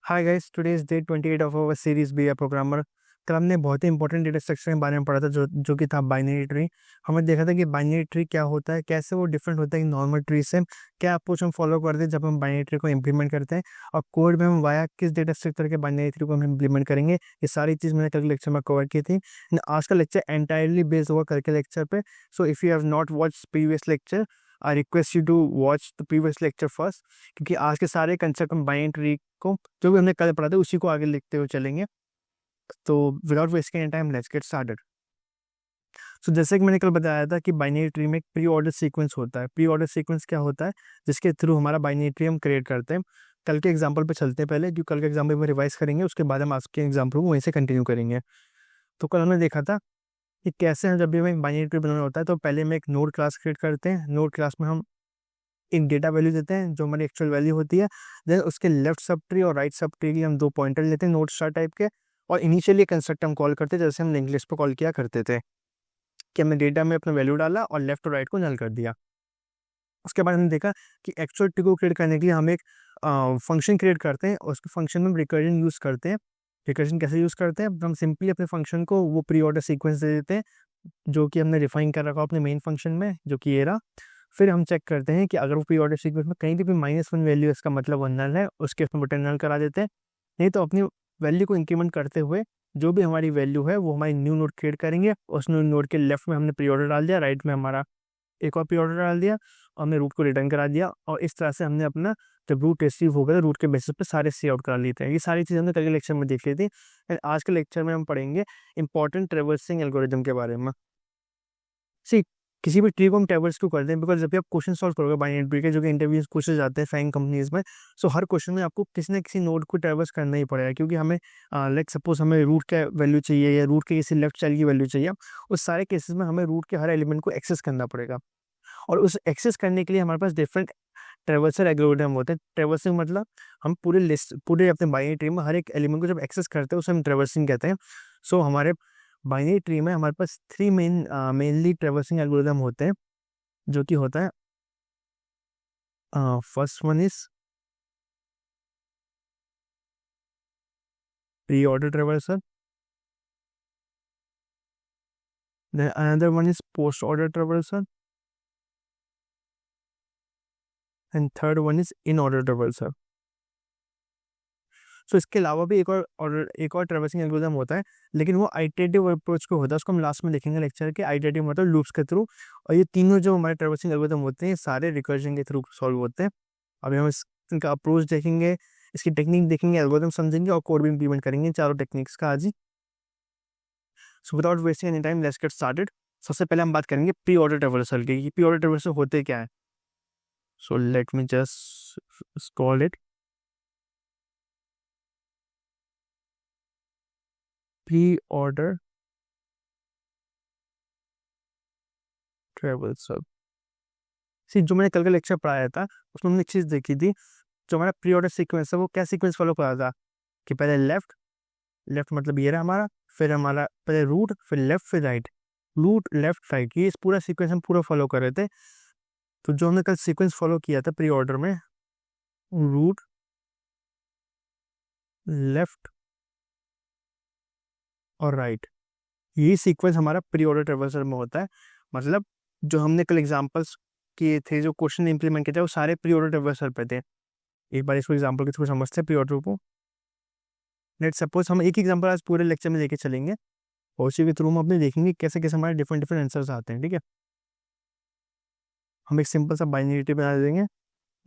Hi guys, today is day 28 of our series be a programmer. कल हमने बहुत ही important data structure के बारे में पढ़ा था जो कि था बाइनरी ट्री। हमने देखा था कि बाइनरी ट्री क्या होता है, कैसे वो डिफरेंट होता है नॉर्मल ट्री से, क्या अप्रोच हम फॉलो करते हैं जब हम बाइनरी ट्री को इम्प्लीमेंट करते हैं, और कोड में हम वाया किस डेटा स्ट्रक्चर के बाइनरी ट्री को हम इम्प्लीमेंट करेंगे। ये सारी चीज़ मैंने कल लेक्चर में कवर की थी। आज का लेक्चर एंटायरली बेस्ड होगा कल के लेक्चर पे। So if you have not watch previous lecture, I request you to watch the previous lecture first, क्योंकि आज के सारे कंसेप्ट हम बाइनरी ट्री को जो भी हमने कल पढ़ा था उसी को आगे लिखते हुए चलेंगे। तो without wasting any time let's get started. So जैसे कि मैंने कल बताया था कि बाइनरी ट्री में एक प्री ऑर्डर सीक्वेंस होता है। प्री ऑर्डर सीक्वेंस क्या होता है? जिसके थ्रू हमारा बाइनरी ट्री हम क्रिएट करते हैं। कल के एग्जाम्पल पे चलते हैं पहले, जो कल के एग्जाम्पल में रिवाइज करेंगे, उसके बाद हम आज के एग्जाम्पल को वहीं से कंटिन्यू करेंगे। तो कल हमने देखा था कि कैसे हम जब भी हमें बाइनरी ट्री बनाना होता है तो पहले हम एक नोड क्लास क्रिएट करते हैं। नोड क्लास में हम एक डेटा वैल्यू देते हैं जो हमारी एक्चुअल वैल्यू होती है। देन उसके लेफ्ट सब ट्री और राइट सब ट्री के हम दो पॉइंटर लेते हैं नोड स्टार टाइप के, और इनिशियली कंस्ट्रक्ट हम कॉल करते हैं जैसे हम लिंक लिस्ट पर कॉल किया करते थे कि हमने डेटा में अपना वैल्यू डाला और लेफ्ट और राइट को नल कर दिया। उसके बाद हमने देखा कि एक्चुअल ट्री को क्रिएट करने के लिए हम एक फंक्शन क्रिएट करते हैं, और उसके फंक्शन में हम रिकर्जन यूज़ करते हैं। रिकर्जन कैसे यूज़ करते हैं? हम सिंपली अपने फंक्शन को वो प्री ऑर्डर सीक्वेंस दे देते हैं जो कि हमने डिफाइन कर रखा अपने मेन फंक्शन में, जो कि ये रहा। फिर हम चेक करते हैं कि अगर वो प्री ऑर्डर सीक्वेंस में कहीं भी -1 वैल्यू, इसका मतलब वो नल है, उसके उसमें बटन नल करा देते हैं। नहीं तो अपनी वैल्यू को इंक्रीमेंट करते हुए जो भी हमारी वैल्यू है वो हमारी न्यू नोड क्रिएट करेंगे। उस न्यू नोड के लेफ्ट में हमने प्री ऑर्डर डाल दिया, राइट में हमारा एक और प्री ऑर्डर डाल दिया, और हमने रूट को रिटर्न करा दिया। और इस तरह से हमने अपना जब रूट रिसीव हो गया रूट के बेसिस पे सारे सी आउट करा लेते हैं। ये सारी चीज़ हमने कल के लेक्चर में देख ली थी। आज के लेक्चर में हम पढ़ेंगे इंपॉर्टेंट ट्रैवर्सिंग एल्गोरिथम के बारे में। सी किसी भी ट्री को हम ट्रैवर्स क्यों करते हैं? बिकॉज जब भी आप क्वेश्चन सॉल्व करोगे बाइनरी ट्री के, जो कि इंटरव्यूज पूछे जाते हैं फैंग कंपनीज में, सो हर क्वेश्चन में आपको किसी न किसी नोड को ट्रैवर्स करना ही पड़ेगा, क्योंकि हमें लाइक सपोज हमें रूट का वैल्यू चाहिए या रूट के किसी लेफ्ट चाइल्ड की वैल्यू चाहिए। उस सारे केसेस में हमें रूट के हर एलिमेंट को एक्सेस करना पड़ेगा, और उस एक्सेस करने के लिए हमारे पास डिफरेंट ट्रैवर्सल एल्गोरिथम होते हैं। ट्रैवर्सिंग मतलब हम पूरे लिस्ट पूरे अपने बाइनरी ट्री में हर एक एलिमेंट को जब एक्सेस करते हैं उसे हम ट्रैवर्सिंग कहते हैं। सो हमारे बाइनरी ट्री में हमारे पास थ्री मेनली ट्रैवर्सिंग एल्गोरिथम होते हैं, जो कि होता है first one is pre order traversal, then another one is post order traversal, and third one is in order traversal. So इसके अलावा भी एक और ट्रैवर्सिंग एल्गोरिथम होता है, लेकिन वो आइटरेटिव अप्रोच को होता है, उसको हम लास्ट में देखेंगे लेक्चर के। आइटरेटिव मतलब लूप्स के थ्रू, और ये तीनों जो हमारे ट्रैवर्सिंग एल्गोरिथम होते हैं सारे रिकर्जन के थ्रू सॉल्व होते हैं। अभी हम इनका अप्रोच देखेंगे, इसकी टेक्निक देखेंगे, एल्गोरिथम समझेंगे और कोड भी इंप्लीमेंट करेंगे, चारों टेक्निक्स का आज ही। So without wasting any time let's get started. सबसे पहले हम बात करेंगे प्री ऑर्डर ट्रैवर्सल की। प्री ऑर्डर ट्रैवर्सल होते क्या है? So let me just call it pre order traversal. See जो मैंने कल का लेक्चर पढ़ाया था उसमें हमने एक चीज़ देखी थी, जो हमारा प्री ऑर्डर सीक्वेंस है वो क्या सीक्वेंस फॉलो कर रहा था कि पहले लेफ्ट, लेफ्ट मतलब ये रहा हमारा, फिर हमारा पहले रूट, फिर लेफ्ट, फिर राइट, रूट लेफ्ट राइट, ये इस पूरा सीक्वेंस हम पूरा फॉलो कर रहे थे। तो जो हमने कल सीक्वेंस फॉलो किया था प्री ऑर्डर में, रूट लेफ्ट और राइट, ये सीक्वेंस हमारा प्री ऑर्डर ट्रैवर्सल में होता है। मतलब जो हमने कल एग्जांपल्स किए थे, जो क्वेश्चन इंप्लीमेंट किए थे, वो सारे प्री ऑर्डर ट्रैवर्सल पे थे। एक बार इसको एग्जांपल के थ्रू समझते हैं प्री ऑर्डर को। लेट सपोज हम एक एग्जांपल आज पूरे लेक्चर में लेके चलेंगे, और उसी के थ्रू हम अपने देखेंगे कैसे कैसे हमारे डिफरेंट डिफरेंट आंसर्स आते हैं। ठीक है, हम एक सिंपल सा बाइनरी ट्री बना देंगे।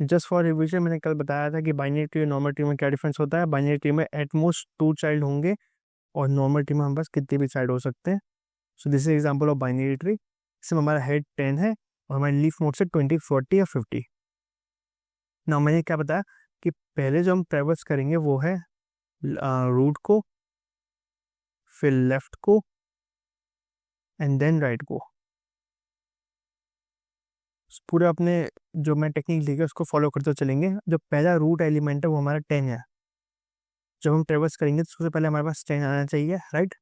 जस्ट फॉर रिविजन, मैंने कल बताया था कि बाइनरी ट्री और नॉर्मल ट्री में क्या डिफरेंस होता है। बाइनरी ट्री में एटमोस्ट 2 चाइल्ड होंगे, और नॉर्मल ट्री में हमारे पास कितने भी चाइल्ड हो सकते हैं। सो this is example of binary tree. इसमें हमारा हेड 10 है और हमारे लीफ नोड से 20, 40 या 50। ना मैंने क्या बताया कि पहले जो हम ट्रैवर्स करेंगे वो है रूट को, फिर लेफ्ट को, एंड देन राइट को। पूरे अपने जो मैं टेक्निक ली है उसको फॉलो करते चलेंगे। जो पहला रूट एलिमेंट है वो हमारा 10 है। जब हम ट्रेवर्स करेंगे तो सबसे पहले हमारे पास 10 आना चाहिए, राइट।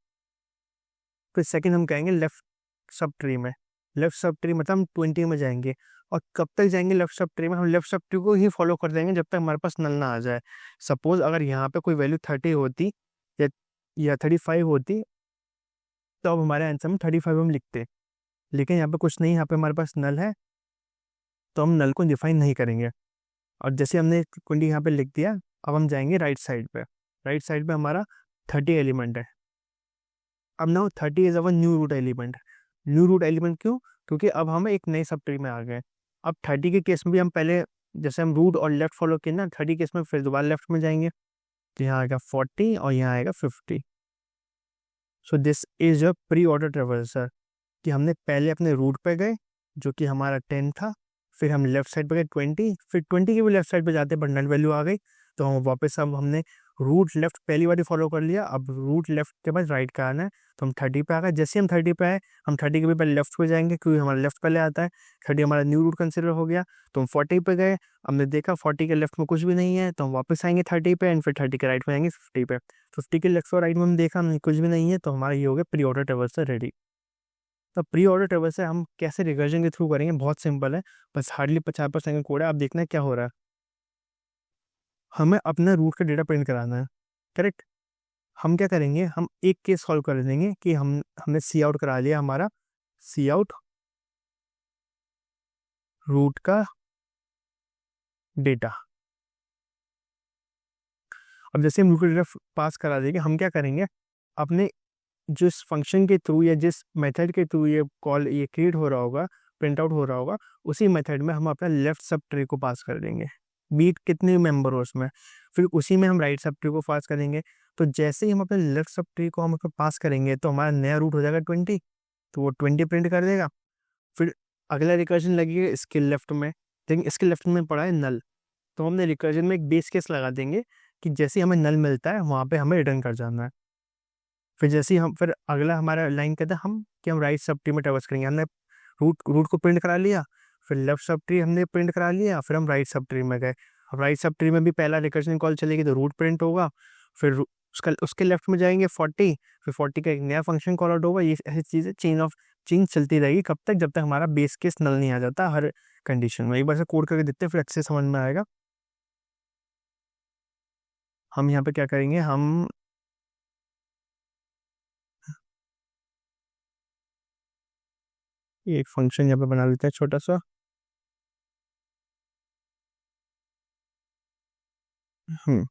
फिर सेकंड हम कहेंगे लेफ्ट सब ट्री में। लेफ्ट सब ट्री मतलब हम 20 में जाएंगे, और कब तक जाएंगे लेफ्ट सब ट्री में, हम लेफ्ट सब ट्री को ही फॉलो कर देंगे जब तक हमारे पास नल ना आ जाए। सपोज अगर यहाँ पे कोई वैल्यू 30 होती या 35 होती, तो अब हमारे आंसर में 35 हम लिखते, लेकिन यहाँ पे कुछ नहीं, यहाँ पे हमारे पास नल है, तो हम नल को डिफाइन नहीं करेंगे। और जैसे हमने कुंडी यहाँ पे लिख दिया, अब हम जाएंगे राइट साइड पे। राइट साइड पे हमारा 30 एलिमेंट है। अब now 30 is our new root element. New root element क्यों? क्योंकि अब हम एक नए सब ट्री में आ गए। अब 30 के केस में भी हम पहले जैसे हम रूट और लेफ्ट फॉलो किए ना, 30 केस में फिर दोबारा लेफ्ट में जाएंगे, तो यहाँ आएगा 40 और यहाँ आएगा 50। So this is a pre order traversal, कि हमने पहले अपने रूट पे गए जो कि हमारा 10 था, फिर हम लेफ्ट साइड पे गए 20, फिर 20 के भी लेफ्ट साइड पे जाते पर नल वैल्यू आ गई, तो हम वापस अब हमने रूट लेफ्ट पहली बार फॉलो कर लिया। अब रूट लेफ्ट के बाद राइट का आना है, तो हम 30 पे आ गए। जैसे हम 30 पे आए, हम 30 के भी पहले लेफ्ट पे जाएंगे क्योंकि हमारा लेफ्ट पहले आता है। 30 हमारा न्यू रूट कंसिडर हो गया, तो हम 40 पे गए। हमने देखा 40 के लेफ्ट में कुछ भी नहीं है, तो हम वापस आएंगे 30 पे, एंड फिर 30 के राइट में आएंगे 50 पे। 50 के लेफ्ट और राइट में हम देखा कुछ भी नहीं है, तो हमारा ये हो गया प्री ऑर्डर ट्रेवर्सर रेडी। तो प्री ऑर्डर ट्रेवर्सर हम कैसे रिकर्जन के थ्रू करेंगे, बहुत सिंपल है, बस हार्डली 50% का कोड है। आप देखना है क्या हो रहा है। हमें अपना रूट का डेटा प्रिंट कराना है, करेक्ट। हम क्या करेंगे, हम एक केस सॉल्व कर देंगे कि हमने सी आउट करा लिया हमारा, सी आउट रूट का डेटा। अब जैसे हम रूट का डेटा पास करा देंगे, हम क्या करेंगे, अपने जिस फंक्शन के थ्रू या जिस मेथड के थ्रू ये कॉल ये क्रिएट हो रहा होगा, प्रिंट आउट हो रहा होगा, उसी मेथड में हम अपना लेफ्ट सब ट्री को पास कर देंगे, बीट कितने मेंबर हो उसमें, फिर उसी में हम राइट सब ट्री को पास करेंगे। तो जैसे ही हम अपने लेफ्ट सब ट्री को हम पास करेंगे, तो हमारा नया रूट हो जाएगा 20, तो वो 20 प्रिंट कर देगा। फिर अगला रिकर्जन लगेगा इसके लेफ्ट में, लेकिन इसके लेफ्ट में पड़ा है नल, तो हमने रिकर्जन में एक बेस केस लगा देंगे कि जैसे ही हमें नल मिलता है वहाँ पे हमें रिटर्न कर जाना है। फिर जैसे ही हम फिर अगला हमारा लाइन कहता है हम कि हम राइट सब ट्री में ट्रेवर्स करेंगे। हमने रूट रूट को प्रिंट करा लिया, फिर लेफ्ट सब ट्री हमने प्रिंट करा लिया, फिर हम राइट सब ट्री में गए। अब राइट सब ट्री में भी पहला रिकर्जन कॉल चलेगी तो रूट प्रिंट होगा, फिर उसका उसके लेफ्ट में जाएंगे 40, फिर 40 का एक नया फंक्शन कॉल आउट होगा। ये ऐसी चीज़ें चेंज चलती रहेगी, कब तक, जब तक हमारा बेस केस नल नहीं आ जाता हर कंडीशन में। एक बार से कोड करके देखते हैं, फिर अच्छे से समझ में आएगा। हम यहाँ पे क्या करेंगे, हम एक फंक्शन यहाँ पे बना लेते हैं छोटा सा। हम्म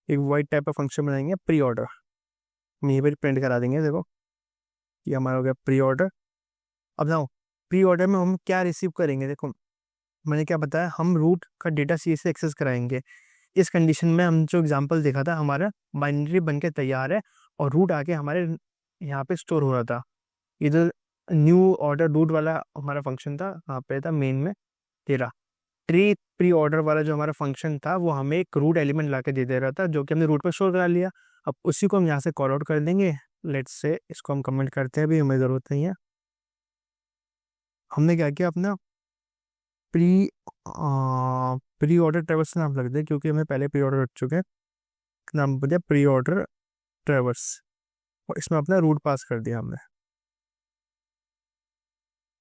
एक वाइट टाइप का फंक्शन बनाएंगे प्री ऑर्डर, हम यहीं पर प्रिंट करा देंगे। देखो ये हमारा हो गया प्री ऑर्डर। अब जाओ प्री ऑर्डर में हम क्या रिसीव करेंगे, देखो मैंने क्या बताया, हम रूट का डेटा सी से एक्सेस कराएंगे। इस कंडीशन में हम जो एग्जांपल देखा था, हमारा बाइनरी बन के तैयार है और रूट आके हमारे यहाँ पे स्टोर हो रहा था। इधर न्यू ऑर्डर रूट वाला हमारा फंक्शन था, यहाँ पे था मेन में तेरा ट्री प्री ऑर्डर वाला जो हमारा फंक्शन था, वो हमें एक रूट एलिमेंट ला के दे रहा था, जो कि हमने रूट पर स्टोर करा लिया। अब उसी को हम यहाँ से कॉल आउट कर देंगे। लेट्स से इसको हम कमेंट करते हैं, अभी हमें ज़रूरत नहीं है। हमने क्या किया, अपना प्री प्री ऑर्डर ट्रेवर्स नाम रख दे, क्योंकि हमें पहले प्री ऑर्डर रख चुके हैं। नाम दिया प्री ऑर्डर ट्रेवर्स, और इसमें अपना रूट पास कर दिया हमने,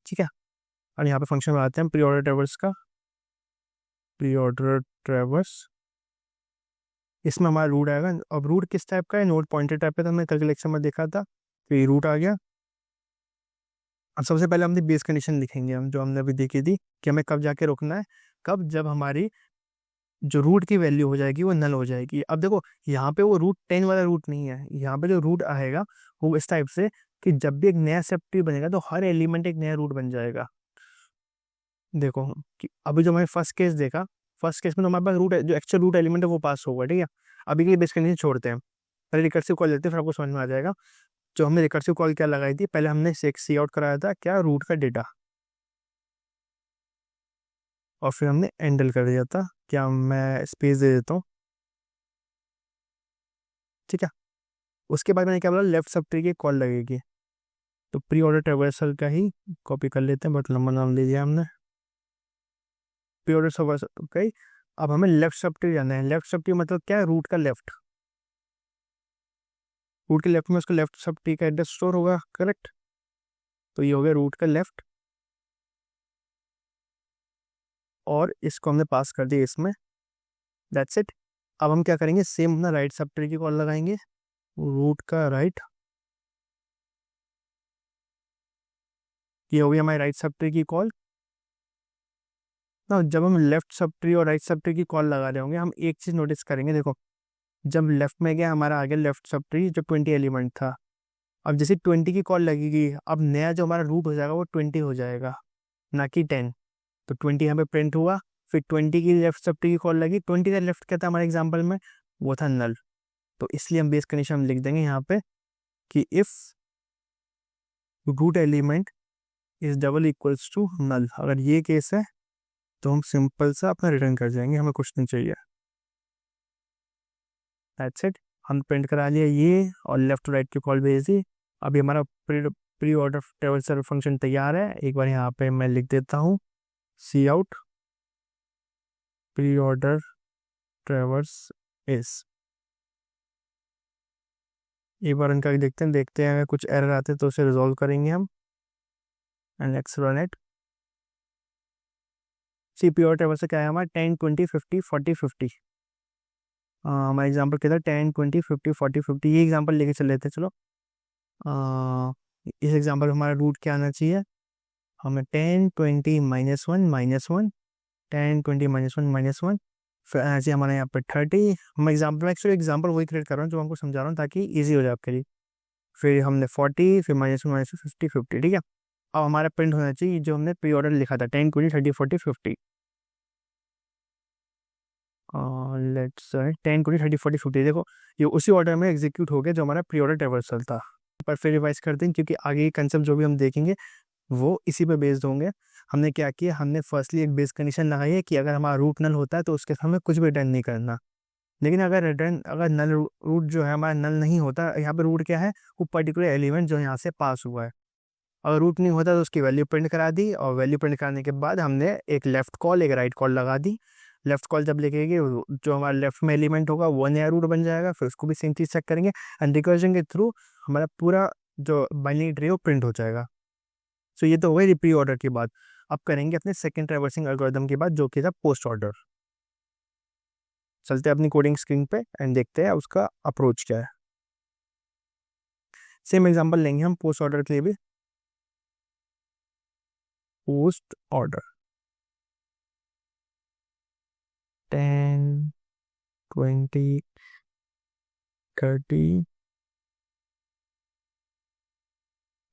ठीक है। और यहाँ पे फंक्शन बनाते हैं प्री ऑर्डर ट्रेवर्स का, प्री ऑर्डर ट्रेवर्स। इसमें हमारा रूट आएगा। अब रूट किस टाइप का है, नोड पॉइंटर टाइप का, तो हमने कल के लेक्चर में देखा था। तो ये रूट आ गया। अब सबसे पहले हमने बेस कंडीशन लिखेंगे, हम जो हमने अभी देखी थी कि हमें कब जाके रोकना है, कब, जब हमारी जो रूट की वैल्यू हो जाएगी वो नल हो जाएगी। अब देखो यहाँ पे वो रूट 10 वाला रूट नहीं है, यहाँ पे जो रूट आएगा वो इस टाइप से कि जब भी एक नया सब ट्री बनेगा तो हर एलिमेंट एक नया रूट बन जाएगा। देखो कि अभी जो हमारे फर्स्ट केस देखा, फर्स्ट केस में तो हमारे पास रूट जो एक्चुअल रूट एलिमेंट है वो पास होगा, ठीक है। अभी के लिए बेस कंडीशन छोड़ते हैं, पहले रिकर्सिव कॉल लेते हैं, फिर आपको समझ में आ जाएगा। जो हमने रिकर्सिव कॉल क्या लगाई थी, पहले हमने सी आउट कराया था क्या, रूट का डेटा, और फिर हमने एंडल कर दिया था। क्या मैं स्पेस दे देता हूँ, ठीक है। उसके बाद मैंने क्या बोला, लेफ्ट सब ट्री की कॉल लगेगी, तो प्री ऑर्डर ट्रेवर्सल का ही कॉपी कर लेते हैं, बहुत लंबा नाम दे दिया हमने, प्री ऑर्डर ट्रेवर्सल, ओके। अब हमें लेफ्ट सब ट्री जाना है। लेफ्ट सब ट्री मतलब क्या है, रूट का लेफ्ट, रूट के लेफ्ट में उसका लेफ्ट सब ट्री का एड्रेस स्टोर होगा, करेक्ट। तो ये हो गया रूट का लेफ्ट। और इसको हमने पास कर दिया इसमें, दैट्स इट। अब हम क्या करेंगे, सेम अपना राइट सब ट्री की कॉल लगाएंगे, रूट का राइट, ये हो गई हमारी राइट सब ट्री की कॉल ना। जब हम लेफ्ट सब ट्री और राइट सब ट्री की कॉल लगा रहे होंगे, हम एक चीज़ नोटिस करेंगे, देखो जब लेफ्ट में गया हमारा आगे लेफ्ट सब ट्री जो 20 एलिमेंट था, अब जैसे 20 की कॉल लगेगी, अब नया जो हमारा रूट हो जाएगा वो 20 हो जाएगा, ना कि 10। तो 20 यहाँ पे प्रिंट हुआ, फिर 20 की लेफ्ट सब ट्री की कॉल लगी, 20 का लेफ्ट क्या था हमारे एग्जाम्पल में, वो था नल। तो इसलिए हम बेस कंडीशन हम लिख देंगे यहाँ पे कि if root element is double equals to null, अगर ये केस है तो हम सिंपल सा अपना रिटर्न कर जाएंगे, हमें कुछ नहीं चाहिए, दैट्स इट। हम प्रिंट करा लिया ये और लेफ्ट टू राइट की कॉल भेज दी। अभी हमारा प्री ऑर्डर ट्रेवर्सल फंक्शन तैयार है। एक बार यहाँ पे मैं लिख देता हूँ see out pre order traverse is. एक बार इनका देखते हैं अगर कुछ एरर आते हैं तो उसे रिजॉल्व करेंगे हम, and let's run it. See pre order traverse क्या है हमारा 10 20 50 40 50। हमारा एग्जाम्पल क्या था 10 20 50 40 50, ये एग्जाम्पल लेके चल लेते हैं। चलो इस एग्जाम्पल में हमारा रूट क्या आना चाहिए, हमें 10 20 -1 10 20 -1 फिर ऐसे हमारे यहाँ पर 30। मैं एग्जाम्पल वही क्रिएट कर रहा हूँ जो हमको समझा रहा हूँ ताकि ईजी हो जाए आपके लिए। फिर हमने 40, फिर -1 -50 50, ठीक है। अब हमारा प्रिंट होना चाहिए जो हमने प्री ऑर्डर लिखा था 10 20 30 40 50। लेट्स 10 20 30 40 50, देखो ये उसी ऑर्डर में एग्जीक्यूट हो गया जो हमारा प्री ऑर्डर ट्रेवर्सल था। पर फिर रिवाइज करते हैं क्योंकि आगे के कंसेप्ट जो भी हम देखेंगे वो इसी पे बेस्ड होंगे। हमने क्या किया, हमने फर्स्टली एक बेस कंडीशन लगाई है कि अगर हमारा रूट नल होता है तो उसके साथ हमें कुछ भी रिटर्न नहीं करना। लेकिन अगर नल रूट जो है हमारा नल नहीं होता, यहाँ पे रूट क्या है, वो पर्टिकुलर एलिमेंट जो यहाँ से पास हुआ है। अगर रूट नहीं होता तो उसकी वैल्यू प्रिंट करा दी, और वैल्यू प्रिंट कराने के बाद हमने एक लेफ्ट कॉल एक राइट कॉल लगा दी। लेफ्ट कॉल जब लिखेगी जो हमारा लेफ्ट में एलिमेंट होगा वो नया रूट बन जाएगा, फिर उसको भी सेम चीज़ चेक करेंगे, एंड रिकर्जन के थ्रू हमारा पूरा जो बाइनरी ट्री वो प्रिंट हो जाएगा। सो ये तो हो गई प्री ऑर्डर की बात। अब करेंगे अपने सेकंड ट्रैवर्सिंग एल्गोरिथम की बात जो कि था पोस्ट ऑर्डर। चलते हैं अपनी कोडिंग स्क्रीन पे एंड देखते हैं उसका अप्रोच क्या है। सेम एग्जांपल लेंगे हम पोस्ट ऑर्डर के लिए भी। Post order 10 20 30।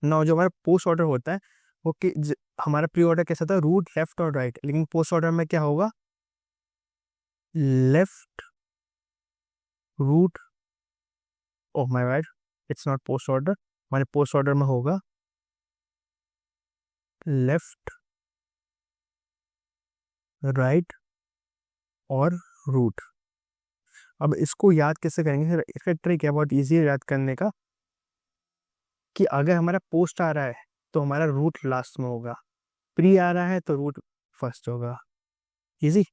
नौ जो हमारा पोस्ट ऑर्डर होता है वो कि हमारा प्री ऑर्डर कैसा था, रूट लेफ्ट और राइट, लेकिन पोस्ट ऑर्डर में क्या होगा, left root, oh my bad, it's not post order. हमारे पोस्ट ऑर्डर में होगा लेफ्ट राइट और रूट। अब इसको याद कैसे करेंगे, फिर इसका ट्रिक है बहुत इजी है याद करने का, कि अगर हमारा पोस्ट आ रहा है तो हमारा रूट लास्ट में होगा, प्री आ रहा है तो रूट फर्स्ट होगा। इजी,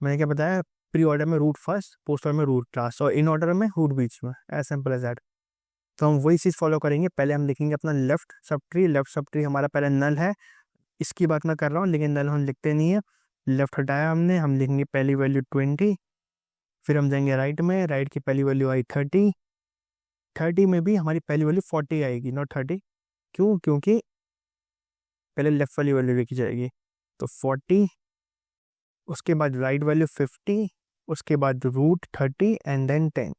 मैंने क्या बताया, प्री ऑर्डर में रूट फर्स्ट, पोस्ट ऑर्डर में रूट लास्ट, और इन ऑर्डर में रूट बीच में, एज सिंपल एज दैट। तो हम वही चीज़ फॉलो करेंगे। पहले हम लिखेंगे अपना लेफ्ट सब ट्री हमारा पहले नल है, इसकी बात मैं कर रहा हूँ, लेकिन नल हम लिखते नहीं है। लेफ्ट हटाया हमने, हम लिखेंगे पहली वैल्यू 20, फिर हम जाएंगे राइट में, राइट की पहली वैल्यू आई 30, 30 में भी हमारी पहली वैल्यू 40 आएगी, नॉट 30। क्यों, क्योंकि पहले लेफ्ट वाली वैल्यू लिखी जाएगी। तो 40, उसके बाद राइट वैल्यू 50, उसके बाद root 30 and then 10।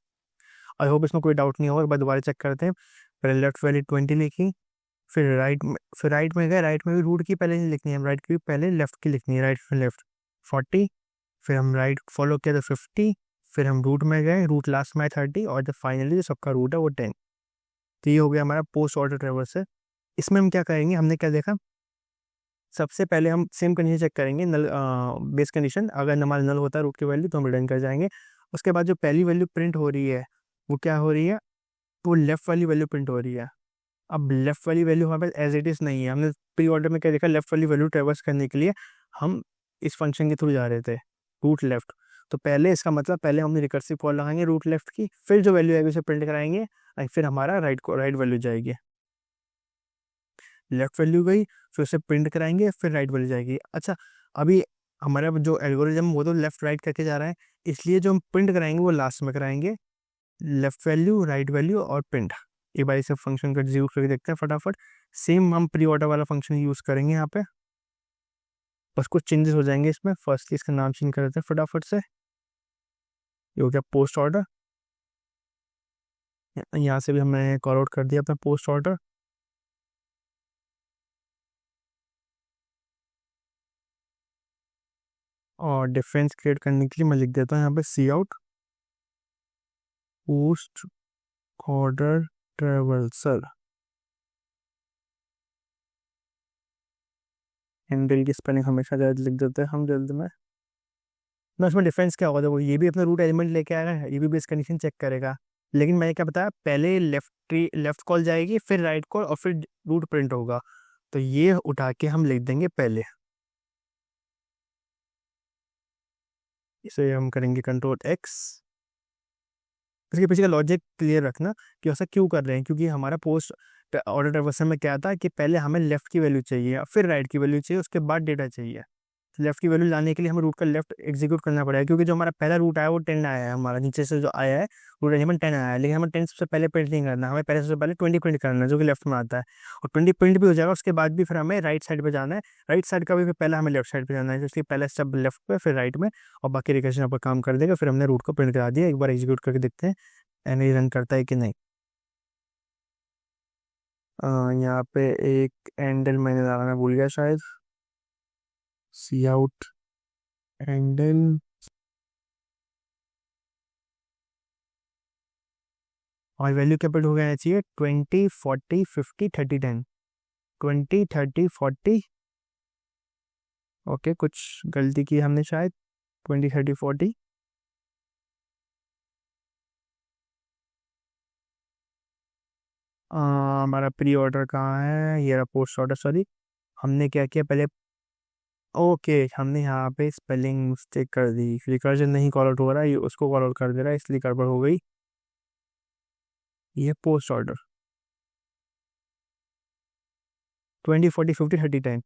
I hope इसमें कोई डाउट नहीं होगा, एक बार दोबारा चेक करते हैं। पहले लेफ्ट वैल्यू 20 लिखी, फिर राइट में गए, राइट में भी रूट की पहले नहीं लिखनी है, राइट की पहले लेफ्ट की लिखनी है, राइट फिर लेफ्ट 40, फिर हम राइट फॉलो किया तो 50, फिर हम रूट में गए, रूट लास्ट में 30, और जब फाइनली जो सबका रूट है वो 10। तो ये हो गया हमारा पोस्ट ऑर्डर ट्रेवर्स है। इसमें हम क्या करेंगे, हमने क्या देखा, सबसे पहले हम सेम कंडीशन चेक करेंगे, नल बेस कंडीशन, अगर हमारा नल होता है रूट की वैल्यू तो हम रिटर्न कर जाएंगे। उसके बाद जो पहली वैल्यू प्रिंट हो रही है वो क्या हो रही है, वो लेफ्ट वाली वैल्यू प्रिंट हो रही है। अब लेफ्ट वाली वैल्यू हमारे पास एज इट इज़ नहीं है, हमने प्री ऑर्डर में क्या देखा, लेफ्ट वाली वैल्यू ट्रेवर्स करने के लिए हम इस फंक्शन के थ्रू जा रहे थे, रूट लेफ्ट। तो पहले इसका मतलब पहले हमने रिकर्सिव कॉल लगाएंगे रूट लेफ्ट की, फिर जो वैल्यू आएगी उसे प्रिंट कराएंगे, और फिर हमारा राइट वैल्यू जाएगी। लेफ्ट वैल्यू गई, फिर उसे प्रिंट कराएंगे, फिर राइट वैल्यू जाएगी। अच्छा, अभी हमारा जो एल्गोरिज्म वो तो लेफ्ट राइट करके जा रहा है, इसलिए जो हम प्रिंट कराएंगे वो लास्ट में कराएंगे, लेफ्ट वैल्यू राइट वैल्यू और प्रिंट। एक बार इसे फंक्शन का एग्जीक्यूट करके देखते हैं फटाफट। सेम हम प्री ऑर्डर वाला फंक्शन यूज करेंगे यहाँ पे, बस कुछ चेंजेस हो जाएंगे इसमें। फर्स्टली इसका नाम चेंज कर देते हैं फटाफट से। ये हो गया पोस्ट ऑर्डर, यहाँ से भी हमने कॉल आउट कर दिया अपना पोस्ट ऑर्डर। और डिफरेंस क्रिएट करने के लिए मैं लिख देता हूँ यहाँ पे सी आउट पोस्ट ऑर्डर ट्रेवल्सर। हैंडल की स्पेलिंग हमेशा जल्द लिख देते हैं हम जल्द में ना। उसमें डिफरेंस क्या होगा, देखो ये भी अपना रूट एलिमेंट लेके आएगा, ये भी बेस कंडीशन चेक करेगा, लेकिन मैंने क्या बताया, पहले लेफ्ट कॉल जाएगी, फिर राइट कॉल और फिर रूट प्रिंट होगा। तो ये उठा के हम लिख देंगे पहले, इसे हम करेंगे कंट्रोल एक्स। इसके पीछे का लॉजिक क्लियर रखना कि ऐसा क्यों कर रहे हैं, क्योंकि हमारा पोस्ट ऑर्डर ट्रांसफर में क्या था कि पहले हमें लेफ्ट की वैल्यू चाहिए, फिर राइट की वैल्यू चाहिए, उसके बाद डेटा चाहिए। लेफ्ट की वैल्यू लाने के लिए हमें रूट का लेफ्ट एग्जीक्यूट करना पड़ेगा, क्योंकि जो हमारा पहला रूट आया वो 10 आया है, हमारा नीचे से जो आया है रूट एलिमेंट 10 आया है, लेकिन हमें 10 सबसे पहले प्रिंट नहीं करना, हमें पहले सबसे पहले 20 प्रिंट करना है जो कि लेफ्ट में आता है। और 20 प्रिंट भी हो जाएगा, उसके बाद भी फिर हमें राइट साइड पे जाना है, राइट साइड का भी फिर पहले हमें लेफ्ट साइड पे जाना है, इसलिए पहले स्टेप लेफ्ट पे फिर राइट में, और बाकी रिकर्शन पर काम कर देगा। फिर हमने रूट को प्रिंट करा दिया। एक बार एग्जीक्यूट करके देखते हैं एंड ये रन करता है कि नहीं। यहाँ पे एक एंडल मैंने लगाना भूल गया शायद, सी आउट एंडल। और वैल्यू क्या प्रिंट हो गया चाहिए, 20 40 50 30 10, 20 30 40। ओके, कुछ गलती की हमने शायद, 20 30 40। हमारा प्री ऑर्डर कहाँ है, ये रहा पोस्ट ऑर्डर, सॉरी हमने क्या किया पहले, ओके हमने यहाँ पे स्पेलिंग मिस्टेक कर दी, रिकर्जन नहीं कॉल आउट हो रहा है, ये उसको कॉल आउट कर दे रहा है, इसलिए गड़बड़ हो गई। ये पोस्ट ऑर्डर 20 40 50 30 10,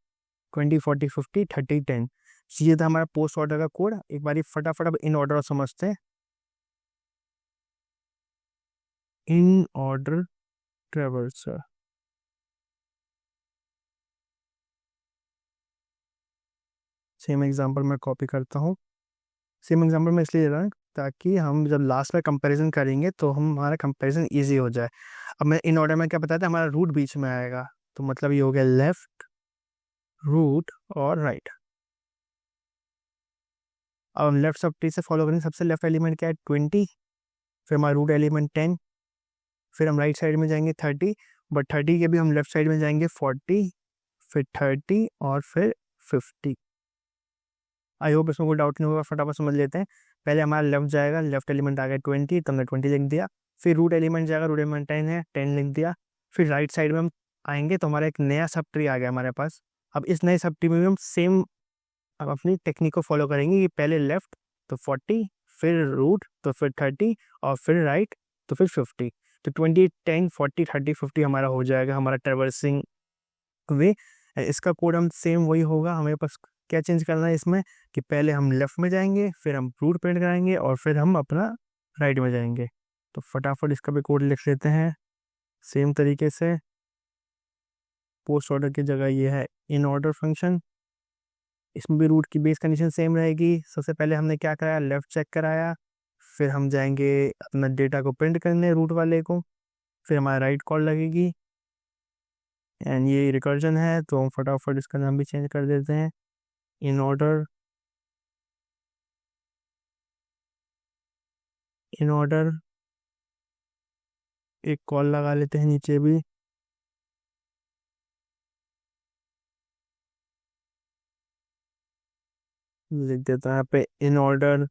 20 40 50 30 10, ये था हमारा पोस्ट ऑर्डर का कोड। एक बार फटाफट अब इन ऑर्डर समझते हैं। इन ऑर्डर ट्रेवल्सर, सेम एग्जांपल मैं कॉपी करता हूँ। सेम एग्जांपल मैं इसलिए दे रहा हूँ ताकि हम जब लास्ट में कंपैरिजन करेंगे तो हमारा कंपैरिजन इजी हो जाए। अब मैं इन ऑर्डर में क्या बताया था, हमारा रूट बीच में आएगा, तो मतलब ये हो गया लेफ्ट रूट और राइट। अब हम लेफ्ट सब ट्री से फॉलो करेंगे, सबसे लेफ्ट एलिमेंट क्या है 20, फिर हमारा रूट एलिमेंट 10, फिर हम राइट साइड में जाएंगे 30, बट 30 के भी हम लेफ्ट साइड में जाएंगे 40, फिर 30 और फिर 50। आई होप इसमें कोई डाउट नहीं होगा, फटाफट समझ लेते हैं। पहले हमारा लेफ्ट जाएगा, लेफ्ट एलिमेंट आ गया 20, तो हमने 20 लिख दिया। फिर रूट एलिमेंट जाएगा, रूट एलिमेंट 10 है, 10 लिख दिया। फिर राइट साइड में हम आएंगे तो हमारा एक नया सब ट्री आ गया हमारे पास। अब इस नए सब ट्री में भी हम सेम अब अपनी टेक्निक को फॉलो करेंगे कि पहले लेफ्ट तो 40, फिर रूट तो फिर 30, और फिर राइट तो फिर 50। तो 20 10 40 30 50 हमारा हो जाएगा हमारा ट्रेवर्सिंग वे। इसका कोड हम सेम वही होगा, हमें बस क्या चेंज करना है इसमें कि पहले हम लेफ्ट में जाएंगे, फिर हम रूट प्रिंट कराएंगे, और फिर हम अपना राइट में जाएंगे। तो फटाफट इसका भी कोड लिख लेते हैं सेम तरीके से। पोस्ट ऑर्डर की जगह ये है इन ऑर्डर फंक्शन, इसमें भी रूट की बेस कंडीशन सेम रहेगी। सबसे पहले हमने क्या कराया, लेफ्ट चेक कराया, फिर हम जाएंगे अपना डेटा को प्रिंट करने रूट वाले को, फिर हमारा राइट कॉल लगेगी, एंड ये रिकर्जन है तो हम फटाफट इसका नाम भी चेंज कर देते हैं इन ऑर्डर। इन ऑर्डर एक कॉल लगा लेते हैं नीचे भी, लिख देता है यहाँ पे इन ऑर्डर।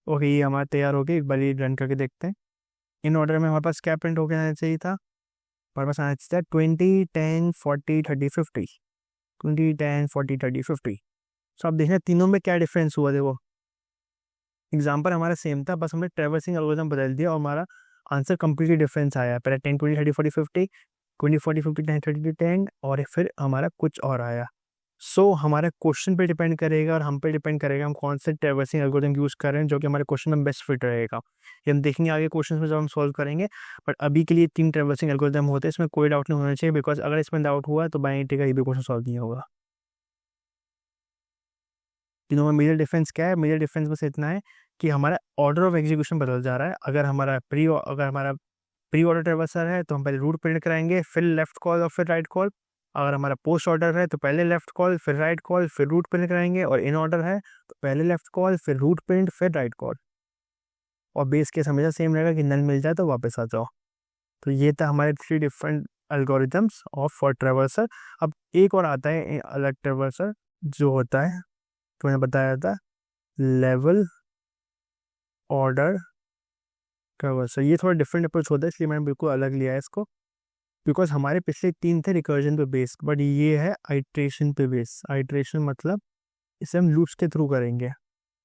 ओके, ये हमारा तैयार हो गया, एक बार ये रन करके देखते हैं। इन ऑर्डर में हमारे पास क्या प्रिंट होकर आना चाहिए था, हमारे पास आना चाहिए था 20 10 40 30 50, 20 10 40 30 50। सो आप देखना तीनों में क्या डिफरेंस हुआ, देखो एग्जाम्पल हमारा सेम था, बस हमने ट्रेवर्सिंग एल्गोरिथम बदल दिया और हमारा आंसर कंप्लीटली डिफरेंस आया, पहले 10 20 30 40 50, 20 40 50 10 30 10 और फिर हमारा कुछ और आया। सो हमारे क्वेश्चन पे डिपेंड करेगा और हम पे डिपेंड करेगा हम कौन से ट्रैवर्सिंग एल्गोरिथम यूज़ कर रहे हैं जो कि हमारे क्वेश्चन में बेस्ट फिट रहेगा। ये हम देखेंगे आगे क्वेश्चन में जब हम सॉल्व करेंगे। बट अभी के लिए 3 ट्रैवर्सिंग एल्गोरिथम होते हैं, इसमें कोई डाउट नहीं होना चाहिए, बिकॉज अगर इसमें डाउट हुआ तो बाइनरी का ये भी क्वेश्चन सॉल्व नहीं होगा। तीनों में मेजर डिफरेंस क्या है? मेजर डिफरेंस बस इतना है कि हमारा ऑर्डर ऑफ एग्जीक्यूशन बदल जा रहा है। अगर हमारा प्री ऑर्डर ट्रैवर्सर है तो हम पहले रूट प्रिंट कराएंगे, फिर लेफ्ट कॉल और फिर राइट कॉल। अगर हमारा पोस्ट ऑर्डर है तो पहले लेफ्ट कॉल फिर राइट कॉल फिर रूट प्रिंट कराएंगे, और इन ऑर्डर है तो पहले लेफ्ट कॉल फिर रूट प्रिंट फिर राइट कॉल। और बेस केस हमेशा सेम रहेगा कि नल मिल जाए तो वापस आ जाओ। तो ये था हमारे 3 डिफरेंट एल्गोरिथम्स ऑफ फॉर ट्रैवर्सर। अब एक और आता है अलग ट्रैवर्सर जो होता है, तो मैंने बताया था लेवल ऑर्डर ट्रैवर्सर। ये थोड़ा डिफरेंट अप्रोच होता है, इसलिए मैंने बिल्कुल अलग लिया है इसको, बिकॉज हमारे पिछले 3 थे रिकर्जन पे बेस्ड, बट ये है आइट्रेशन पे बेस। आइट्रेशन मतलब इसे हम लूप्स के थ्रू करेंगे।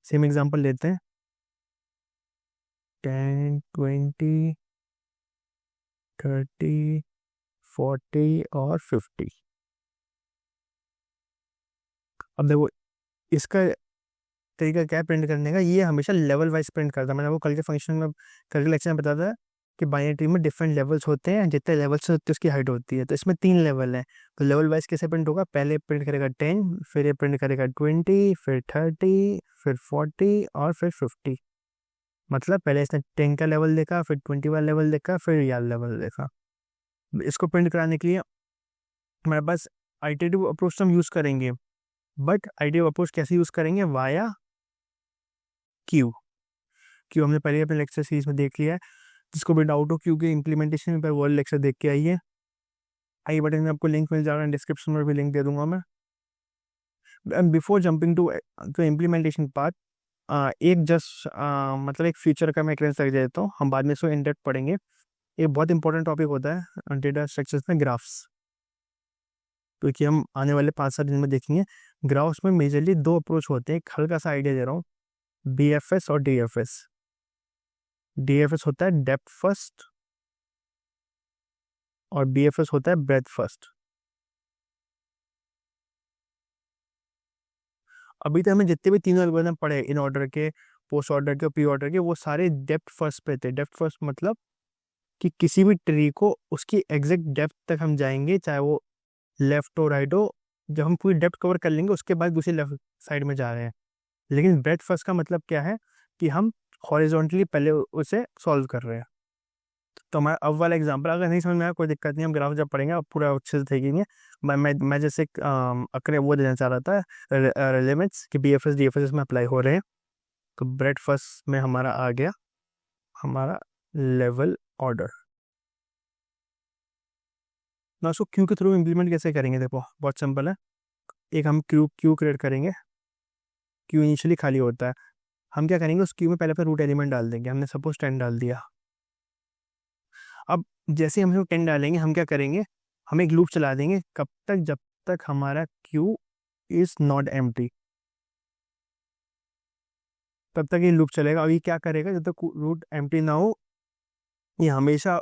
सेम एग्जांपल लेते हैं, 10 20 30 40 और 50। अब देखो इसका तरीका क्या है प्रिंट करने का, ये हमेशा लेवल वाइज प्रिंट करता है। मैंने वो कल के फंक्शन में कल के लेक्चर में बताया था कि बाइनरी ट्री में डिफरेंट लेवल्स होते हैं, जितने लेवल्स होते हैं उसकी हाइट होती है। तो इसमें 3 लेवल हैं, तो लेवल वाइज कैसे प्रिंट होगा? पहले प्रिंट करेगा 10, फिर ये प्रिंट करेगा 20, फिर 30, फिर 40 और फिर 50। मतलब पहले इसने 10 का लेवल देखा, फिर 20 वाला लेवल देखा, फिर यार लेवल देखा। इसको प्रिंट कराने के लिए हमारे पास आइटरेटिव अप्रोच तो हम यूज़ करेंगे, बट आइटरेटिव अप्रोच कैसे यूज़ करेंगे? Via Q. क्यू हमने पहले अपने लेक्चर सीरीज में देख लिया है। जिसको भी डाउट हो क्यू के इम्प्लीमेंटेशन पर वर्ल्ड लेक्चर देख के आइए। आई बटन में आपको लिंक मिल जाएगा, डिस्क्रिप्शन में भी लिंक दे दूंगा मैं। Before jumping to implementation part, एक जस्ट मतलब एक फीचर का मैं रेफरेंस रख देता हूँ, हम बाद में इसको इन डेप्थ पढ़ेंगे। एक बहुत इंपॉर्टेंट टॉपिक होता है डेटा स्ट्रक्चर्स में ग्राफ्स, क्योंकि हम आने वाले 5-7 दिन में देखेंगे। ग्राफ्स में मेजरली 2 अप्रोच होते हैं, एक हल्का सा आइडिया दे रहा हूँ, BFS और DFS। DFS होता है डेप्थ फर्स्ट और BFS होता है ब्रेथ फर्स्ट। अभी तक हमें जितने भी तीनों एल्गोरिथम पढ़े, इन ऑर्डर के, पोस्ट ऑर्डर के और प्री ऑर्डर के, वो सारे डेप्थ फर्स्ट पे थे। डेप्थ फर्स्ट मतलब कि किसी भी ट्री को उसकी एग्जैक्ट डेप्थ तक हम जाएंगे, चाहे वो लेफ्ट हो राइट हो। जब हम पूरी डेप्थ कवर कर लेंगे उसके बाद दूसरी लेफ्ट साइड में जा रहे हैं। लेकिन ब्रेथ फर्स्ट का मतलब क्या है कि हम हॉरिजॉन्टली पहले उसे सॉल्व कर रहे हैं। तो हमारा अब वाला एग्जांपल अगर नहीं समझ में आया कोई दिक्कत नहीं, हम ग्राफ जब पढ़ेंगे अब पूरा अच्छे से देखेंगे। मैं जैसे अकरे वो देना चाह रहा था, रिलेवेंस कि BFS DFS में अप्लाई हो रहे हैं। तो ब्रेथ फर्स्ट में हमारा आ गया हमारा लेवल ऑर्डर। ना उसको क्यू के थ्रू इम्प्लीमेंट कैसे करेंगे? देखो बहुत सिंपल है। एक हम क्यू क्रिएट करेंगे। क्यू इनिशियली खाली होता है। हम क्या करेंगे, उस क्यू में पहले अपना रूट एलिमेंट डाल देंगे। हमने सपोज 10 डाल दिया। अब जैसे हम 10 डालेंगे, हम क्या करेंगे, हम एक लूप चला देंगे कब तक, जब तक हमारा क्यू इज नॉट एम्प्टी, तब तक ये लूप चलेगा। और ये क्या करेगा, जब तक रूट एम्प्टी ना हो ये हमेशा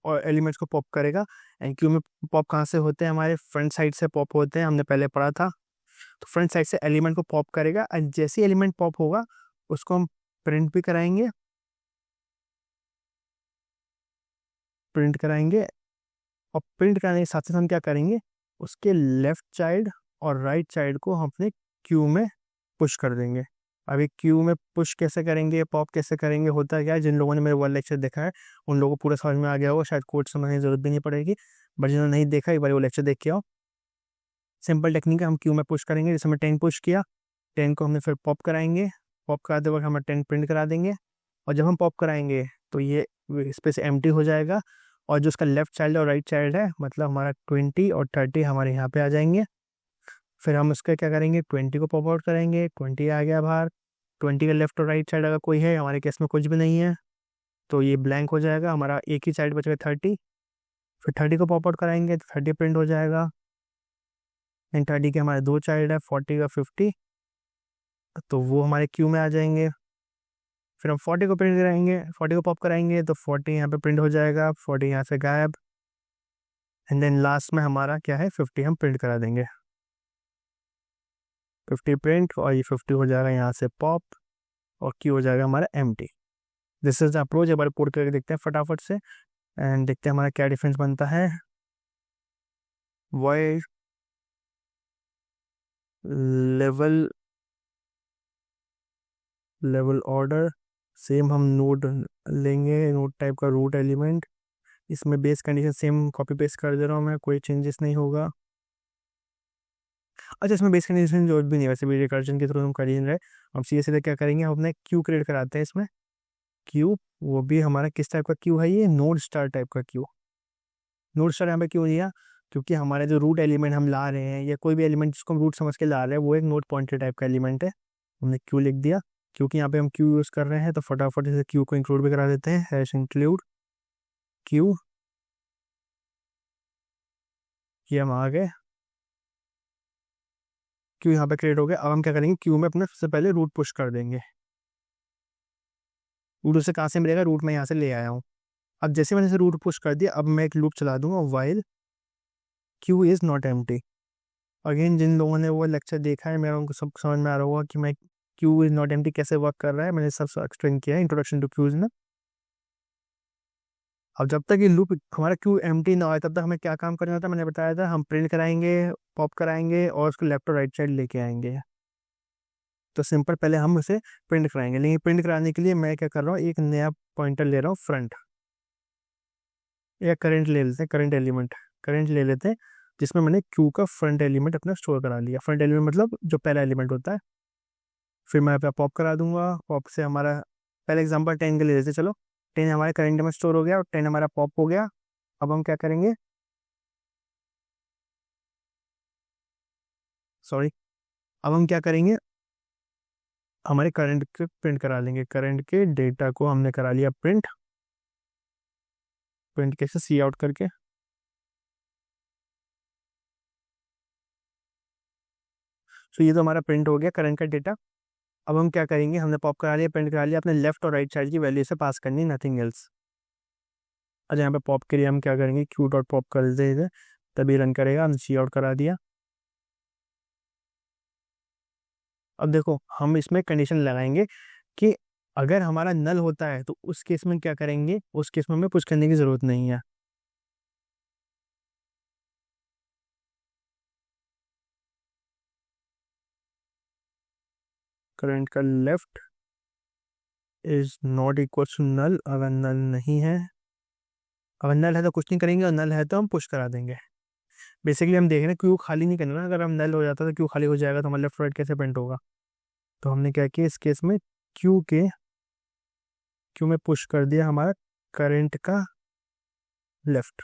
और एलिमेंट्स को पॉप करेगा। एंड क्यू में पॉप कहाँ से होते हैं? हमारे फ्रंट साइड से पॉप होते हैं, हमने पहले पढ़ा था। तो फ्रंट साइड से एलिमेंट को पॉप करेगा, एंड जैसे एलिमेंट पॉप होगा उसको हम प्रिंट भी कराएंगे, और प्रिंट कराने के साथ साथ हम क्या करेंगे, उसके लेफ्ट चाइल्ड और राइट चाइल्ड को हम अपने क्यू में पुश कर देंगे। अभी क्यू में पुश कैसे करेंगे, पॉप कैसे करेंगे, होता क्या है, जिन लोगों ने मेरे वर्ल्ड लेक्चर देखा है उन लोगों को पूरा समझ में आ गया होगा, शायद कोड समझने की जरूरत भी नहीं पड़ेगी। बट जिन्होंने नहीं देखा एक बार वो लेक्चर देख के आओ। सिंपल टेक्निक है, हम क्यू में पुश करेंगे। जैसे हमने 10 पुश किया, 10 को हमने फिर पॉप कराएंगे। पॉप कराते वक्त हम 10 प्रिंट करा देंगे, और जब हम पॉप कराएंगे तो ये स्पेस एम्प्टी हो जाएगा, और जो उसका लेफ्ट चाइल्ड और राइट चाइल्ड है, मतलब हमारा 20 और 30 हमारे यहाँ पे आ जाएंगे। फिर हम उसका क्या करेंगे, 20 को पॉप आउट करेंगे, 20 आ गया बाहर। 20 का लेफ्ट और राइट साइड अगर कोई है, हमारे केस में कुछ भी नहीं है, तो ये ब्लैंक हो जाएगा, हमारा एक ही साइड बचेगा 30। फिर 30 को पॉप आउट कराएंगे तो 30 प्रिंट हो जाएगा। एंड 30 के हमारे 2 चाइल्ड है, 40 का 50, तो वो हमारे क्यू में आ जाएंगे। फिर हम 40 को प्रिंट कराएंगे, 40 को पॉप कराएंगे तो 40 यहाँ पे प्रिंट हो जाएगा, 40 यहाँ से गायब। एंड देन लास्ट में हमारा क्या है, 50 हम प्रिंट करा देंगे। 50 प्रिंट और ये 50 हो जाएगा यहाँ से पॉप, और क्यू हो जाएगा हमारा empty. This is the approach. एक बार कोड करके देखते हैं फटाफट से एंड देखते हैं हमारा क्या डिफरेंस बनता है। Wide level level order, same हम नोड लेंगे, नोड टाइप का रूट एलिमेंट, इसमें base condition same copy paste कर दे रहा हूँ मैं, कोई चेंजेस नहीं होगा। अच्छा, इसमें बेस कंडीशन जरूरत भी नहीं है, वैसे भी रिकर्जन के थ्रू हम कर ही नहीं रहे। हम सीधे सीधे क्या करेंगे, हम अपने क्यू क्रिएट कराते हैं इसमें। क्यू, वो भी हमारा किस टाइप का क्यू है, ये नोड स्टार टाइप का क्यू। नोड स्टार यहाँ पे क्यों लिया, क्योंकि हमारे जो रूट एलिमेंट हम ला रहे हैं या कोई भी एलिमेंट जिसको हम रूट समझ के ला रहे हैं वो एक नोड पॉइंटर टाइप का एलिमेंट है, हमने क्यू लिख दिया। क्योंकि यहाँ पे हम क्यू यूज़ कर रहे हैं तो फटाफट इसे क्यू को इंक्लूड भी करा देते हैं, हैश इंक्लूड क्यू। ये हम आ गए, क्यू यहाँ पे क्रिएट हो गया। अब हम क्या करेंगे, क्यू में अपने सबसे पहले रूट पुश कर देंगे। रूट उसे कहाँ से मिलेगा, रूट मैं यहाँ से ले आया हूँ। अब जैसे मैंने इसे रूट पुश कर दिया, अब मैं एक लूप चला दूंगा, while queue is not empty. Again जिन लोगों ने वो लेक्चर देखा है मेरा, उनको सब समझ में आ रहा होगा कि मैं क्यू इज नॉट एम्प्टी कैसे वर्क कर रहा है, मैंने सब एक्सप्लेन किया है इंट्रोडक्शन टू क्यूज में। अब जब तक ये लूप हमारा क्यू एम्प्टी ना हो तब तक हमें क्या काम करना होता है, मैंने बताया था, हम प्रिंट कराएंगे, पॉप कराएंगे और उसको लेफ्ट और राइट साइड लेके आएंगे। तो सिंपल पहले हम उसे प्रिंट कराएंगे, लेकिन प्रिंट कराने के लिए मैं क्या कर रहा हूँ, एक नया पॉइंटर ले रहा हूँ फ्रंट, या करंट ले लेते हैं, करंट एलिमेंट करंट ले लेते हैं, जिसमें मैंने क्यू का फ्रंट एलिमेंट अपना स्टोर करा लिया। फ्रंट एलिमेंट मतलब जो पहला एलिमेंट होता है। फिर मैं यहाँ पे पॉप करा दूंगा, पॉप से हमारा पहले एग्जांपल 10 के ले लेते हैं, चलो 10 हमारे करंट में स्टोर हो गया और 10 हमारा पॉप हो गया। अब हम क्या करेंगे, सॉरी, अब हम क्या करेंगे, हमारे करंट के प्रिंट करा लेंगे, करंट के डेटा को हमने करा लिया प्रिंट। प्रिंट कैसे, सी आउट करके। तो ये तो हमारा प्रिंट हो गया करंट का डेटा। अब हम क्या करेंगे, हमने पॉप करा लिया, प्रिंट करा लिया, अपने लेफ्ट और राइट साइड की वैल्यू से पास करनी, नथिंग एल्स। अच्छा, यहाँ पे पॉप के लिए हम क्या करेंगे, क्यू डॉट पॉप कर देते, तभी रन करेगा। हमने सी आउट करा दिया। अब देखो हम इसमें कंडीशन लगाएंगे कि अगर हमारा नल होता है तो उस केस में क्या करेंगे, उस केस में हमें पुश करने की जरूरत नहीं है। करंट का left is not equal to null, अगर नल नहीं है, अगर नल है तो कुछ नहीं करेंगे और नल है तो हम पुश करा देंगे। बेसिकली हम देख रहे हैं क्यू खाली नहीं करना ना, अगर हम नल हो जाता तो क्यू खाली हो जाएगा तो हमारा लेफ्ट राइट कैसे प्रिंट होगा। तो हमने क्या किया इस केस में, क्यू में पुश कर दिया हमारा करंट का लेफ्ट।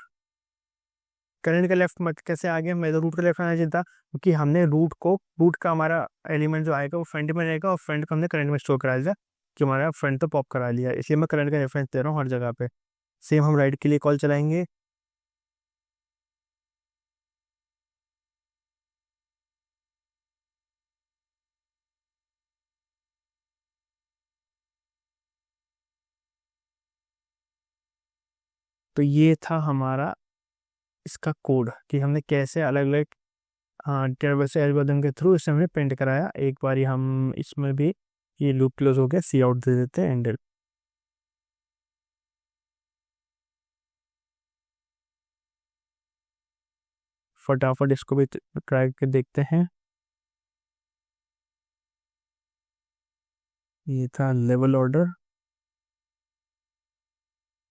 करंट का लेफ्ट मत कैसे आ गया, मैं तो रूट का लेफ्ट आना चाहिए था, क्योंकि हमने रूट का हमारा एलिमेंट जो आएगा वो फ्रंट में रहेगा और फ्रंट को हमने करंट में स्टोर करा लिया, कि हमारा फ्रंट तो पॉप करा लिया, इसलिए मैं करंट का रेफरेंस दे रहा हूँ हर जगह पे। सेम हम राइट के लिए कॉल चलाएंगे, तो ये था हमारा इसका कोड कि हमने कैसे अलग अलग ट्रैवर्स एल्गोरिथम के थ्रू इसे हमने प्रिंट कराया। एक बार हम इसमें भी ये लूप क्लोज हो गया, सी आउट दे देते हैं एंड। फटाफट इसको भी ट्राई करके देखते हैं। ये था लेवल ऑर्डर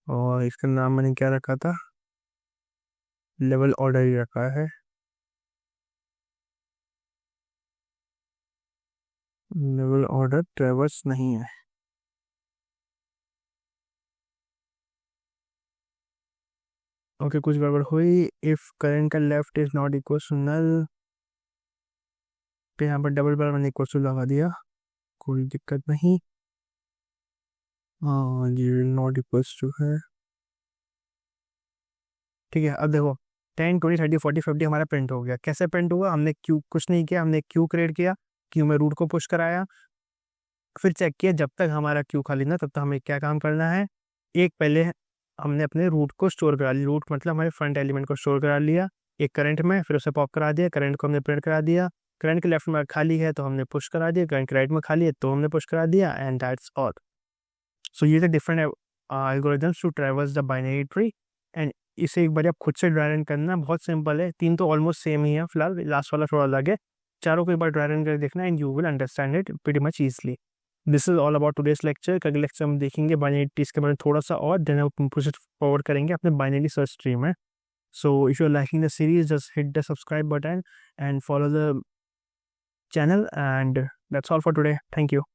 और इसका नाम मैंने क्या रखा था, लेवल ऑर्डर ही रखा है। लेवल ऑर्डर ट्रैवर्स नहीं है। ओके, कुछ गड़बड़ हुई। इफ करंट का left is not equal to null, पे यहाँ पर डबल बार मैंने इक्वल टू लगा दिया, कोई दिक्कत नहीं। हाँ, ये नॉट इक्वल टू है, ठीक है। अब देखो 10 20 30 40 50 हमारा प्रिंट हो गया। कैसे प्रिंट हुआ, हमने क्यू कुछ नहीं किया, हमने क्यू क्रिएट किया, क्यू में रूट को पुश कराया, फिर चेक किया, जब तक हमारा क्यू खाली ना तब तक हमें क्या काम करना है, एक पहले हमने अपने रूट को स्टोर करा लिया, रूट मतलब हमारे फ्रंट एलिमेंट को स्टोर करा लिया एक करंट में, फिर उसे पॉप करा दिया, करंट को हमने प्रिंट करा दिया, करंट के लेफ्ट में खाली है तो हमने पुश करा दिया, करंट के राइट में खाली है तो हमने पुश करा दिया, एंड दैट्स ऑल। सो ये the different algorithms to traverse the binary tree. And इसे एक बार आप खुद से ड्राई रन करना, बहुत सिंपल है, 3 तो ऑलमोस्ट सेम ही है, फिलहाल लास्ट वाला थोड़ा अलग है, चारों को एक बार ड्राई रन करके देखना and you will understand it pretty much easily. This is all about today's lecture. अगले लेक्चर में देखेंगे बाइनरी ट्रीज के बारे में थोड़ा सा और, देन हम पुश इट फॉरवर्ड करेंगे अपने बाइनरी सर्च ट्री में। So if you are liking the series, just hit the subscribe button and follow the channel, and that's all for today. Thank you.